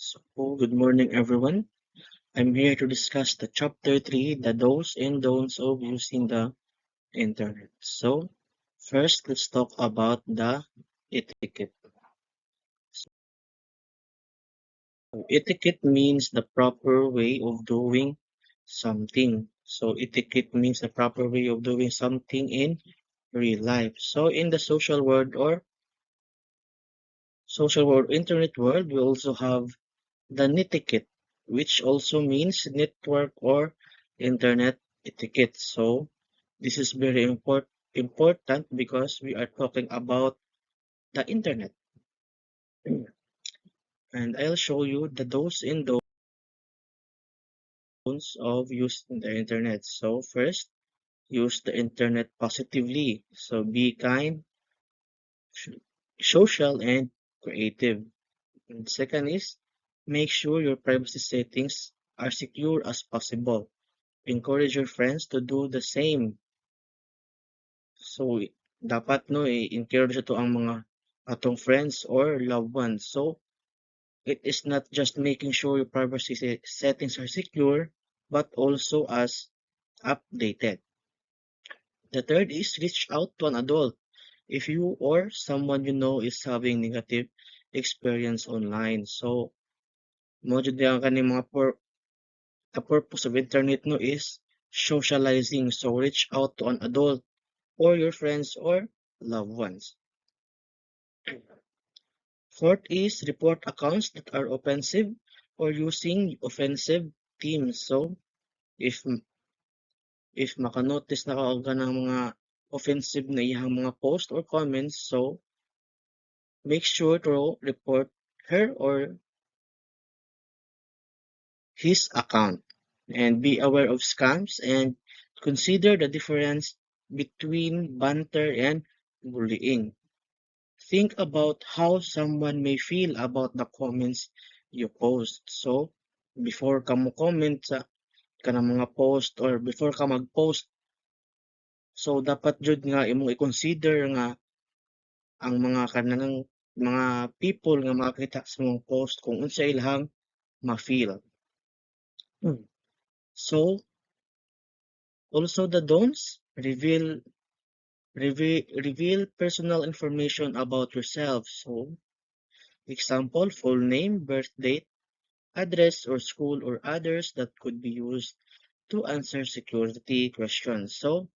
So, good morning, everyone. I'm here to discuss the chapter 3, the do's and don'ts of using the internet. So, first, let's talk about the etiquette. So, etiquette means the proper way of doing something. So, etiquette means the proper way of doing something in real life. So, in the internet world, we also have the netiquette, which also means network or internet etiquette. So this is very important because we are talking about the internet. And I'll show you the do's and don'ts of using the internet. So first, use the internet positively. So be kind, social, and creative. And second is, make sure your privacy settings are secure as possible. Encourage your friends to do the same. So, dapat no i-encourage ito ang mga atong friends or loved ones. So, it is not just making sure your privacy settings are secure, but also as updated. The third is reach out to an adult if you or someone you know is having negative experience online. So, mo jud ang kaning mga the purpose of internet no is socializing. So, reach out to an adult or your friends or loved ones. Fourth is report accounts that are offensive or using offensive themes. So, if maka-notice na ka ng mga offensive na iyang mga post or comments, so make sure to report her or his account and be aware of scams and consider the difference between banter and bullying. Think about how someone may feel about the comments you post. So, before ka mo comment sa kanang mga post or before ka mag-post, so dapat jud nga imong i-consider nga ang mga kanang mga people nga makakita sa mong post kung unsa ilahang ma-feel. So, also the don'ts, reveal personal information about yourself. So, example, full name, birth date, address or school or others that could be used to answer security questions. So,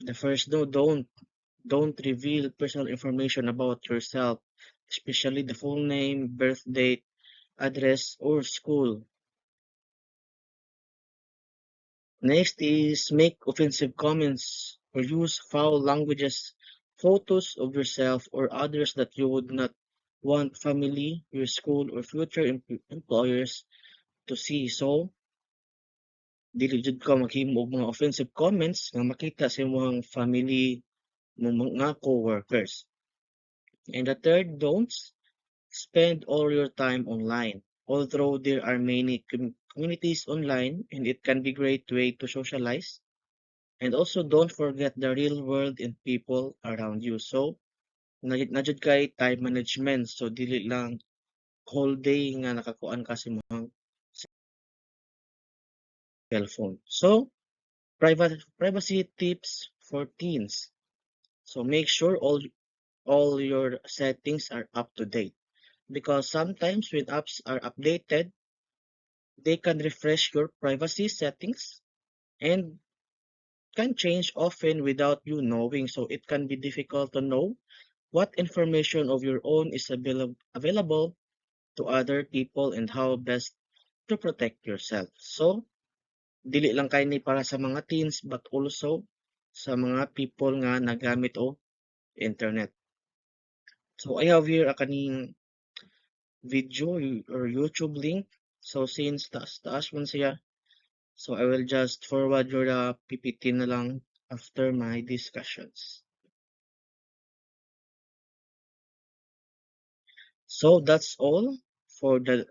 the first no, don't reveal personal information about yourself, especially the full name, birth date, address, or school. Next is make offensive comments or use foul languages, photos of yourself or others that you would not want family, your school, or future employers to see. So, dili jud ka maghimo og mga offensive comments nga makita sa imong family mo mga co-workers. And the third, don't spend all your time online. Although there are many communities online and it can be great way to socialize. And also don't forget the real world and people around you. So, najud kay time management. So, dili lang whole day nga nakakuan ka sa mga cellphone. So, privacy tips for teens. So, make sure all your settings are up to date because sometimes when apps are updated, they can refresh your privacy settings and can change often without you knowing. So it can be difficult to know what information of your own is available to other people and how best to protect yourself. So, dili lang kay ni para sa mga teens but also sa mga people nga nagamit o internet. So I have here a kaning video or YouTube link. So since taas man siya, so I will just forward your PPT na lang after my discussions. So that's all for the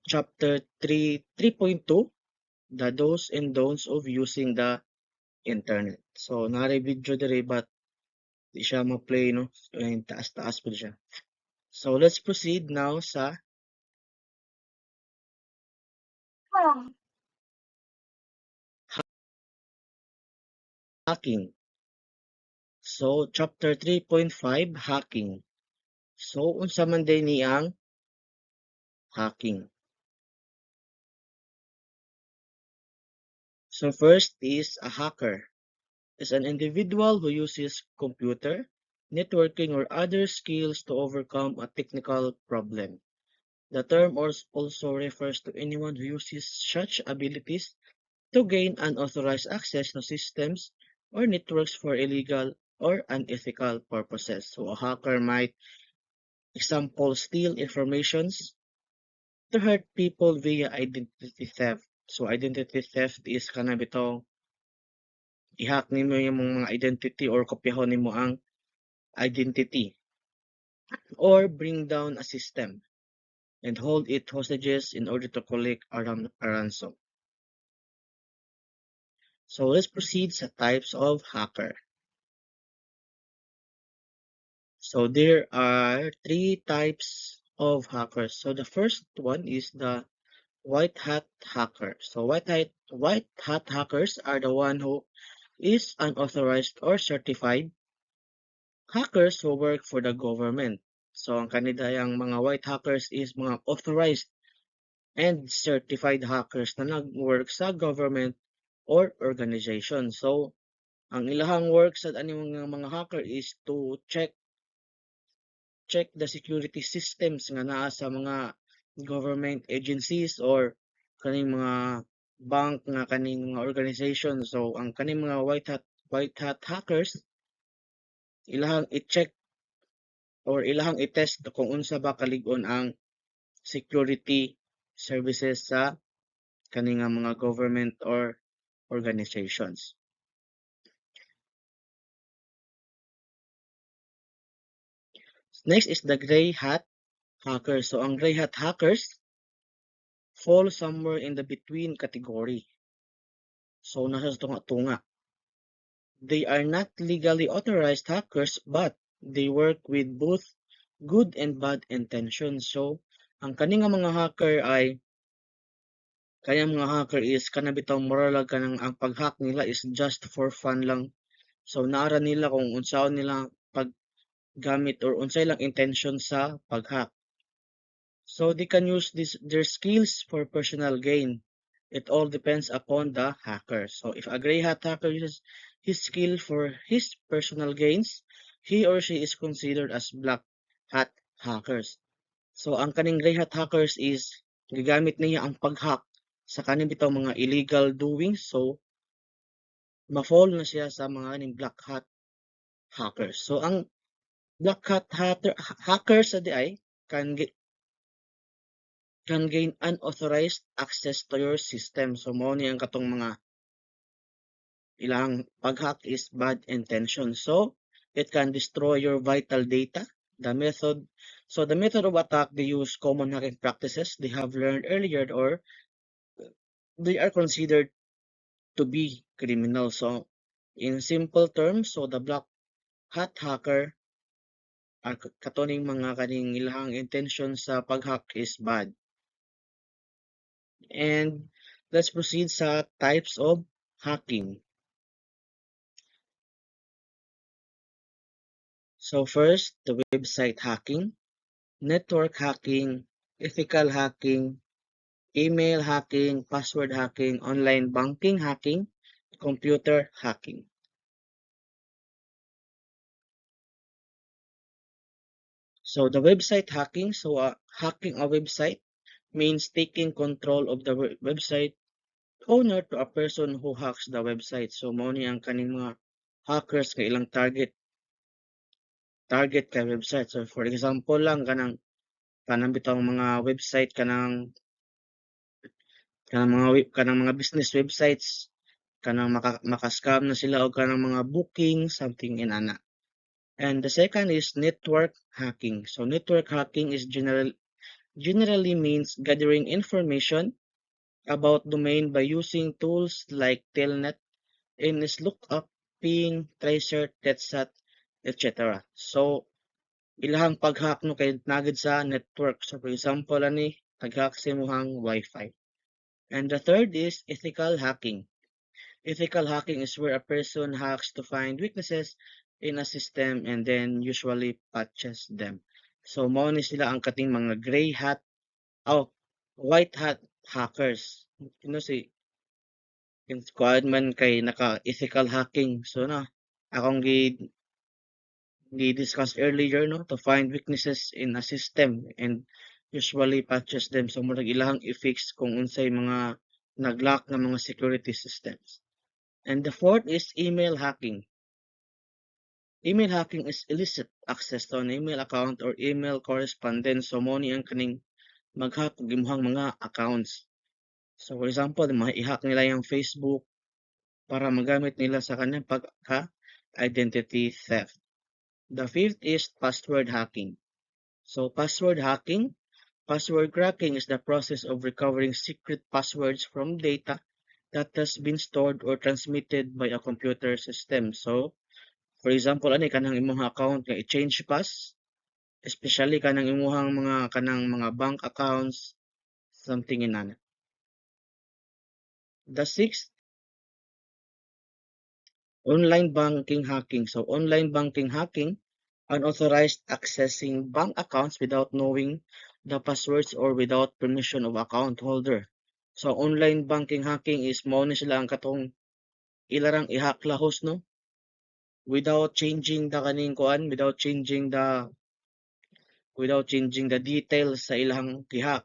chapter 3.2, the do's and don'ts of using the internet. So nare video dire but di siya ma-play no. And taas-taas pa siya. So let's proceed now sa Hacking. So chapter 3.5 hacking. So unsa man day ni ang hacking? So first is a hacker. Is an individual who uses computer, networking or other skills to overcome a technical problem. The term also refers to anyone who uses such abilities to gain unauthorized access to systems or networks for illegal or unethical purposes. So a hacker might, example, steal informations to hurt people via identity theft. So identity theft is kana bitaw i-hack nimo yung mga identity or kopyahon nimo ang identity or bring down a system and hold it hostages in order to collect a ransom. So let's proceed sa types of hacker. So there are three types of hackers. So the first one is the white hat hacker. So white hat hackers are the one who is unauthorized or certified hackers who work for the government. So ang kanidayang mga white hackers is mga authorized and certified hackers na nag-work sa government or organization. So ang ilahang work sa ani mga hacker is to check the security systems nga naa sa mga government agencies or kaning mga bank nga kaning mga organization. So ang kaning mga white hat hackers ilahang i-check or ilahang i-test kung unsa ba kalig-on ang security services sa kaning mga government or organizations. Next is the gray hat hackers. So ang gray hat hackers fall somewhere in the between category. So nasa tunga-tunga. They are not legally authorized hackers but they work with both good and bad intentions. So ang kaning mga hacker ay kanyang mga hacker is kana bitaw moral kanang ang pag-hack nila is just for fun lang. So naara nila kung unsaon nila paggamit or unsay lang intention sa pag-hack. So they can use their skills for personal gain. It all depends upon the hacker. So if a gray hat hacker uses his skill for his personal gains, he or she is considered as black hat hackers. So ang kaning gray hat hackers is gigamit niya ang pag-hack sa kaning bitaw mga illegal doings. So ma-fall na siya sa mga kaning black hat hackers. So ang black hat hackers sa di can gain unauthorized access to your system. So mao ni ang katong mga ilang pag-hack is bad intention. So it can destroy your vital data. The method of attack, they use common hacking practices they have learned earlier or they are considered to be criminal. So in simple terms, so the black hat hacker are katuning mga kaning ilang intention sa pag-hack is bad. And let's proceed sa types of hacking. So first, the website hacking, network hacking, ethical hacking, email hacking, password hacking, online banking hacking, computer hacking. So the website hacking, hacking a website means taking control of the website owner to a person who hacks the website. So mao ni ang kaning mga hackers nga ilang target kay website. So for example lang kanang bitong mga website kanang mga business websites kanang maka-scam na sila o kanang mga booking something inana. And the second is network hacking. So network hacking is generally means gathering information about domain by using tools like Telnet, NSLOOKUP, Ping, Tracer, Tetsat, etc. So ilahang pag-hack no kay nagid sa network. So for example ani nag-hack sa imong Wi-Fi. And the third is ethical hacking. Ethical hacking is where a person hacks to find weaknesses in a system and then usually patches them. So, mao ni sila ang kating mga gray hat, oh, white hat hackers. Si yung squad man kay naka-ethical hacking. So, akong discuss earlier, no, to find weaknesses in a system and usually patches them. So, murag ilahang i-fix kung unsay mga nag-lock na mga security systems. And the fourth is email hacking. Email hacking is illicit access to an email account or email correspondence. So, mo ni ang kaning mag-hack og imong mga accounts. So, for example, i-hack nila yung Facebook para magamit nila sa kanilang pagka-identity theft. The fifth is password hacking. So, password cracking is the process of recovering secret passwords from data that has been stored or transmitted by a computer system. So, for example, kanang imong account nga i-change pass, especially kanang imuhang mga bank accounts, something inana. The sixth, online banking hacking. So, online banking hacking, unauthorized accessing bank accounts without knowing the passwords or without permission of account holder. So, online banking hacking is mao ni sila ang katong ilarang i-hack lahos, no? Without changing the kaning kuan, without changing the details sa ilang gihack.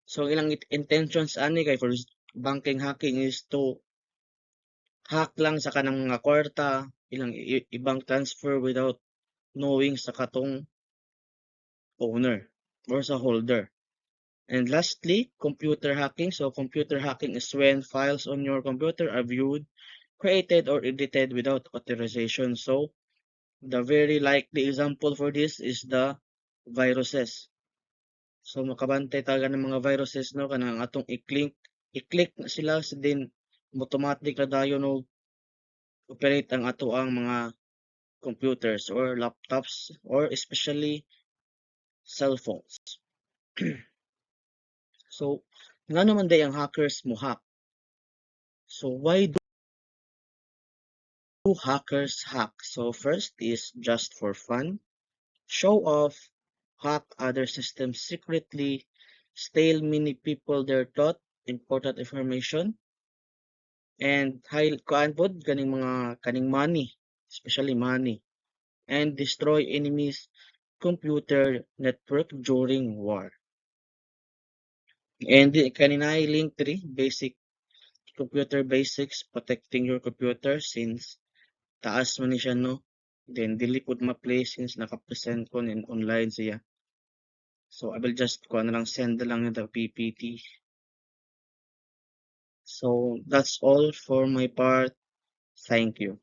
So, ilang intentions ani kay for banking hacking is to hack lang sa kanang mga kwarta, ilang ibang transfer without knowing sa katong owner or sa holder. And lastly, computer hacking. So, computer hacking is when files on your computer are viewed, created, or edited without authorization. So, the very likely example for this is the viruses. So, makabantay talaga ng mga viruses, no? Kanang atong i-click na sila, so then, automatic na dayon no operate ang ato ang mga computers or laptops or especially cell phones. So, nga naman day ang hackers mo hack. So, why do hackers hack? So, first is just for fun, show off, hack other systems secretly, steal many people their thought, important information, and kuan pod kaning money, especially money, and destroy enemies computer network during war. And kaninay link 3, basic computer basics, protecting your computer since taas man ni siya, no? Then dili pud ma-play since naka-present ko in online siya. So I will just kuha na lang send na lang the PPT. So that's all for my part. Thank you.